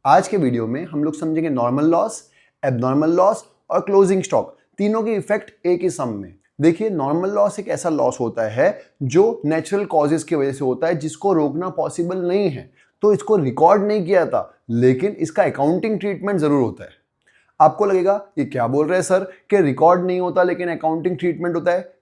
आज के वीडियो में हम लोग समझेंगे नॉर्मल लॉस, एबनॉर्मल लॉस और क्लोजिंग स्टॉक, तीनों के इफेक्ट एक ही सम में। देखिए, नॉर्मल लॉस एक ऐसा लॉस होता है जो नेचुरल कॉजेज की वजह से होता है, जिसको रोकना पॉसिबल नहीं है, तो इसको रिकॉर्ड नहीं किया था, लेकिन इसका अकाउंटिंग ट्रीटमेंट जरूर होता है। आपको लगेगा ये क्या बोल रहे हैं सर कि रिकॉर्ड नहीं होता लेकिन अकाउंटिंग ट्रीटमेंट होता है।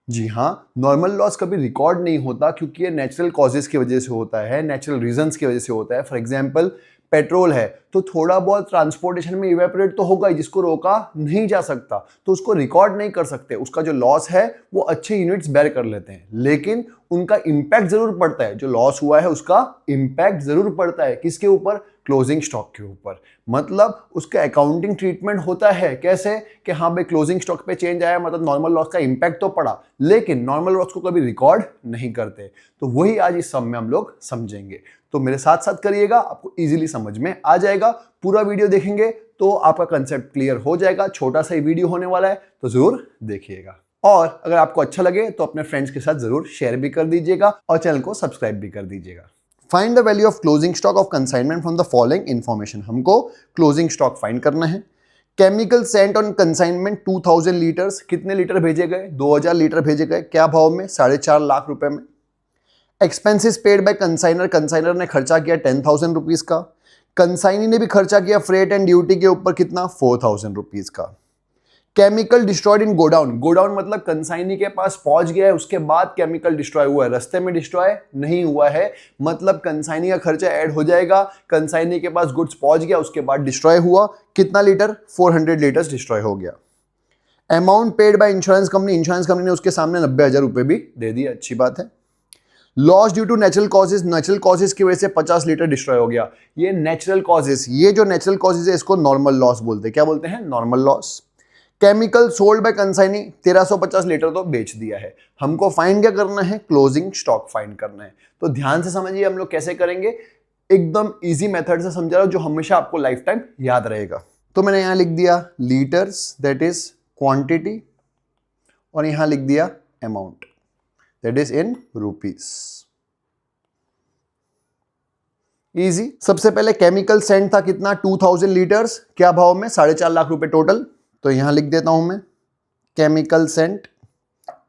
जी हाँ, नॉर्मल लॉस कभी रिकॉर्ड नहीं होता क्योंकि ये नेचुरल कॉजेज की वजह से होता है, नेचुरल रीजंस की वजह से होता है। फॉर एग्जांपल, पेट्रोल है तो थोड़ा बहुत ट्रांसपोर्टेशन में इवेपोरेट तो होगा ही, जिसको रोका नहीं जा सकता, तो उसको रिकॉर्ड नहीं कर सकते। उसका जो लॉस है वो अच्छे यूनिट्स बेयर कर लेते हैं, लेकिन उनका इंपैक्ट जरूर पड़ता है। जो लॉस हुआ है उसका इंपैक्ट जरूर पड़ता है, किसके ऊपर? क्लोजिंग स्टॉक के ऊपर। मतलब उसका अकाउंटिंग ट्रीटमेंट होता है। कैसे? कि हाँ भाई, क्लोजिंग स्टॉक पे चेंज आया, मतलब नॉर्मल लॉस का इंपैक्ट तो पड़ा, लेकिन नॉर्मल लॉस को कभी रिकॉर्ड नहीं करते। तो वही आज इस सम में हम लोग समझेंगे। तो मेरे साथ साथ करिएगा, आपको इजीली समझ में आ जाएगा। पूरा वीडियो देखेंगे तो आपका कंसेप्ट क्लियर हो जाएगा। छोटा सा ही वीडियो होने वाला है, तो जरूर देखिएगा। और अगर आपको अच्छा लगे तो अपने फ्रेंड्स के साथ जरूर शेयर भी कर दीजिएगा और चैनल को सब्सक्राइब भी कर दीजिएगा। Find the value of closing stock of consignment from the following information. हमको क्लोजिंग स्टॉक फाइंड करना है। Chemical Saint on consignment 2000 litres. कितने लीटर भेजे गए? 2000 लीटर भेजे गए। क्या भाव में? 4.5 लाख रुपए में। Expenses paid by consignor. Consignor ने खर्चा किया 10,000 रुपीज का। कंसाइनी ने भी खर्चा किया फ्रेट एंड ड्यूटी के ऊपर, कितना? 4,000 रुपीज का। Chemical destroyed in godown. Godown मतलब कंसाइनी के पास पहुंच गया है, उसके बाद केमिकल डिस्ट्रॉय हुआ है, रास्ते में डिस्ट्रॉय नहीं हुआ है। मतलब कंसाइनी का खर्चा ऐड हो जाएगा। कंसाइनी के पास गुड्स पहुंच गया, उसके बाद डिस्ट्रॉय हुआ। कितना लीटर? 400 लीटर्स डिस्ट्रॉय हो गया। Amount paid by insurance company. Insurance company ने उसके सामने 90,000 रुपए भी दे दिए, अच्छी बात है। Loss due to natural causes. Natural causes की वजह से 50 लीटर डिस्ट्रॉय हो गया। ये नेचुरल कॉजेज, ये जो नेचुरल कॉजेज है इसको नॉर्मल लॉस बोलते हैं। क्या बोलते हैं? Normal loss. Chemical sold by consignee. 1350 litre तो बेच दिया है। हमको फाइंड क्या करना है? क्लोजिंग स्टॉक फाइंड करना है। तो ध्यान से समझिए हम लोग कैसे करेंगे। एकदम इजी मेथड से समझा रहा हूं, जो हमेशा आपको लाइफ टाइम याद रहेगा। तो मैंने यहां लिख दिया लीटर्स, दैट इज क्वांटिटी, और यहां लिख दिया amount, that is in rupees. Easy. सबसे पहले केमिकल सेंट था कितना? 2000 लीटर्स। क्या भाव में? 4.5 लाख रुपए टोटल। तो यहां लिख देता हूं मैं केमिकल सेंट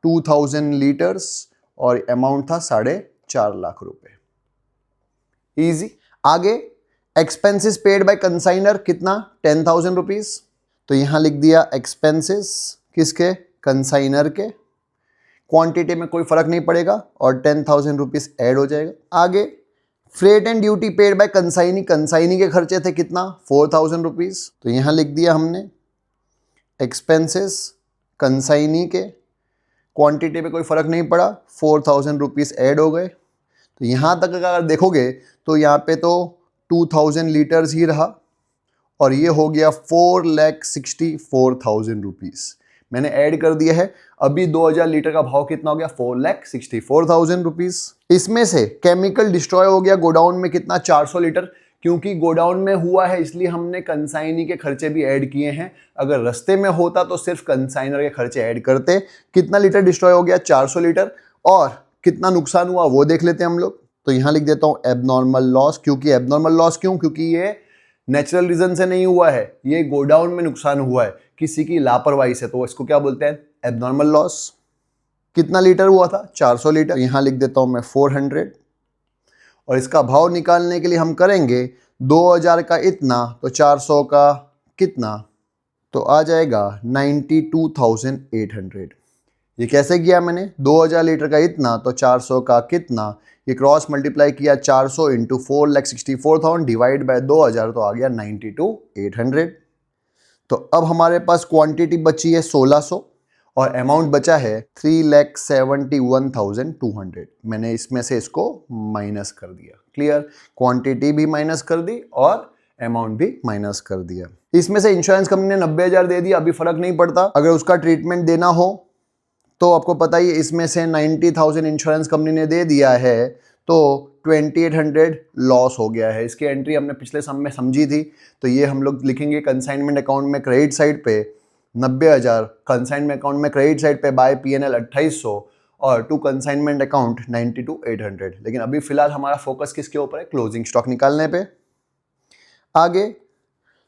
2000 लीटर्स और अमाउंट था 4.5 लाख रुपए। इजी। आगे एक्सपेंसेस पेड बाय कंसाइनर, कितना? 10,000 रुपीज। तो यहां लिख दिया एक्सपेंसेस किसके? कंसाइनर के। क्वांटिटी में कोई फर्क नहीं पड़ेगा और 10,000 रुपीज ऐड हो जाएगा। आगे freight and duty paid by consignee. Consignee के खर्चे थे कितना? 4,000 रुपीज। तो यहां लिख दिया हमने एक्सपेंसेस कंसाइनी के, क्वांटिटी में कोई फर्क नहीं पड़ा, 4,000 रुपीज ऐड हो गए। तो यहां तक अगर देखोगे तो यहाँ पे तो 2,000 लीटर्स ही रहा और ये हो गया 4,64,000 रुपीज। मैंने ऐड कर दिया है। अभी 2000 लीटर का भाव कितना हो गया? 4,64,000 रुपीज। इसमें से केमिकल डिस्ट्रॉय हो गया गोडाउन में, कितना? 400 लीटर। क्योंकि गोडाउन में हुआ है इसलिए हमने कंसाइनी के खर्चे भी ऐड किए हैं। अगर रास्ते में होता तो सिर्फ कंसाइनर के खर्चे ऐड करते। कितना लीटर डिस्ट्रॉय हो गया? 400 लीटर। और कितना नुकसान हुआ वो देख लेते हैं हम लोग। तो यहां लिख देता हूं एबनॉर्मल लॉस। क्योंकि एबनॉर्मल लॉस क्यों? क्योंकि ये नेचुरल रीजन से नहीं हुआ है, ये गोडाउन में नुकसान हुआ है किसी की लापरवाही से, तो इसको क्या बोलते हैं? Abnormal loss. कितना लीटर हुआ था? 400 लीटर। यहां लिख देता हूं मैं 400, और इसका भाव निकालने के लिए हम करेंगे 2000 का इतना तो 400 का कितना, तो आ जाएगा 92,800। ये कैसे किया मैंने? 2000 लीटर का इतना तो 400 का कितना, ये क्रॉस मल्टीप्लाई किया 400 इंटू 4,64,000 डिवाइड बाय 2000, तो आ गया 92,800। तो अब हमारे पास क्वांटिटी बची है 1600 और अमाउंट बचा है 3,71,200। मैंने इसमें से इसको माइनस कर दिया। क्लियर? क्वांटिटी भी माइनस कर दी और अमाउंट भी माइनस कर दिया। इसमें से इंश्योरेंस कंपनी ने 90,000 दे दिया, अभी फर्क नहीं पड़ता। अगर उसका ट्रीटमेंट देना हो तो आपको पता ही है, इसमें से 90,000 इंश्योरेंस कंपनी ने दे दिया है तो 2,800 लॉस हो गया है। इसकी एंट्री हमने पिछले सम में समझी थी, तो ये हम लोग लिखेंगे कंसाइनमेंट अकाउंट में क्रेडिट साइड पे 90,000, कंसाइनमेंट अकाउंट में क्रेडिट साइड पे बाय P&L 2,800 और टू कंसाइनमेंट अकाउंट 92,800। लेकिन अभी फिलहाल हमारा फोकस किसके ऊपर है? क्लोजिंग स्टॉक निकालने पे। आगे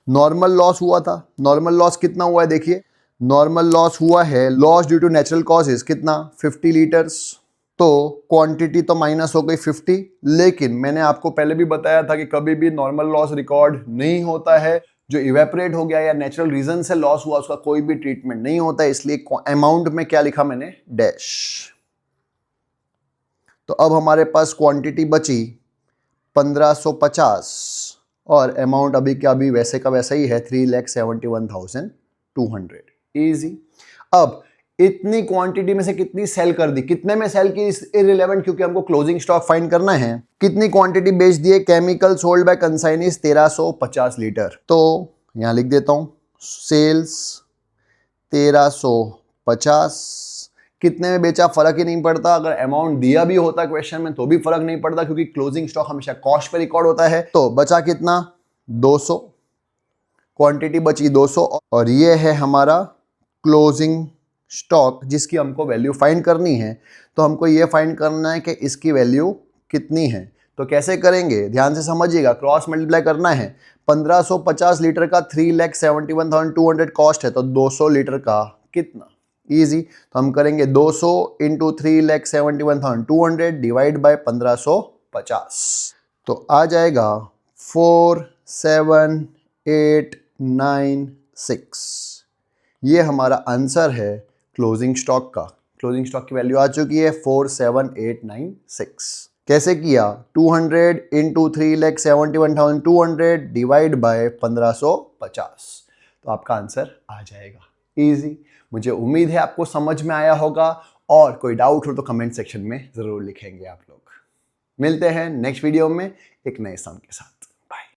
नॉर्मल लॉस हुआ था, नॉर्मल लॉस कितना हुआ है देखिए, नॉर्मल लॉस हुआ है loss due to natural causes कितना 50 लीटर्स, तो क्वांटिटी तो माइनस हो गई 50, लेकिन मैंने आपको पहले भी बताया था कि कभी भी नॉर्मल लॉस रिकॉर्ड नहीं होता है, जो इवेपोरेट हो गया या नेचुरल रीजन से लॉस हुआ उसका कोई भी ट्रीटमेंट नहीं होता है, इसलिए अमाउंट में क्या लिखा मैंने, डैश। तो अब हमारे पास क्वांटिटी बची 1550 और अमाउंट अभी का अभी वैसे का वैसा ही है 3,71,200, इजी। अब इतनी क्वांटिटी में से कितनी सेल कर दी, कितने में सेल की इररिलेवेंट, क्योंकि हमको क्लोजिंग स्टॉक फाइंड करना है। कितनी क्वांटिटी बेच दिए, chemical sold by consignee's 1350 litre, तो यहां लिख देता हूं सेल्स 1350, कितने में बेचा फर्क ही नहीं पड़ता, अगर अमाउंट दिया भी होता क्वेश्चन में तो भी फर्क नहीं पड़ता, क्योंकि क्लोजिंग स्टॉक हमेशा कॉस्ट पे रिकॉर्ड होता है। तो बचा कितना 200, क्वांटिटी बची 200 और ये है हमारा क्लोजिंग स्टॉक जिसकी हमको वैल्यू फाइंड करनी है। तो हमको ये फाइंड करना है कि इसकी वैल्यू कितनी है। तो कैसे करेंगे, ध्यान से समझिएगा, क्रॉस मल्टीप्लाई करना है। 1550 लीटर का 3,71,200 कॉस्ट है, तो 200 लीटर का कितना, इजी। तो हम करेंगे 200 इंटू 3,71,200 डिवाइड बाय 1550, तो आ जाएगा 47,896। ये हमारा आंसर है क्लोजिंग स्टॉक का। क्लोजिंग स्टॉक की वैल्यू आ चुकी है 47,896। कैसे किया, 200 इंटू 3,71,200 डिवाइड बाय 1550, तो आपका आंसर आ जाएगा, इजी। मुझे उम्मीद है आपको समझ में आया होगा, और कोई डाउट हो तो कमेंट सेक्शन में जरूर लिखेंगे आप लोग। मिलते हैं नेक्स्ट वीडियो में एक नए सम के साथ।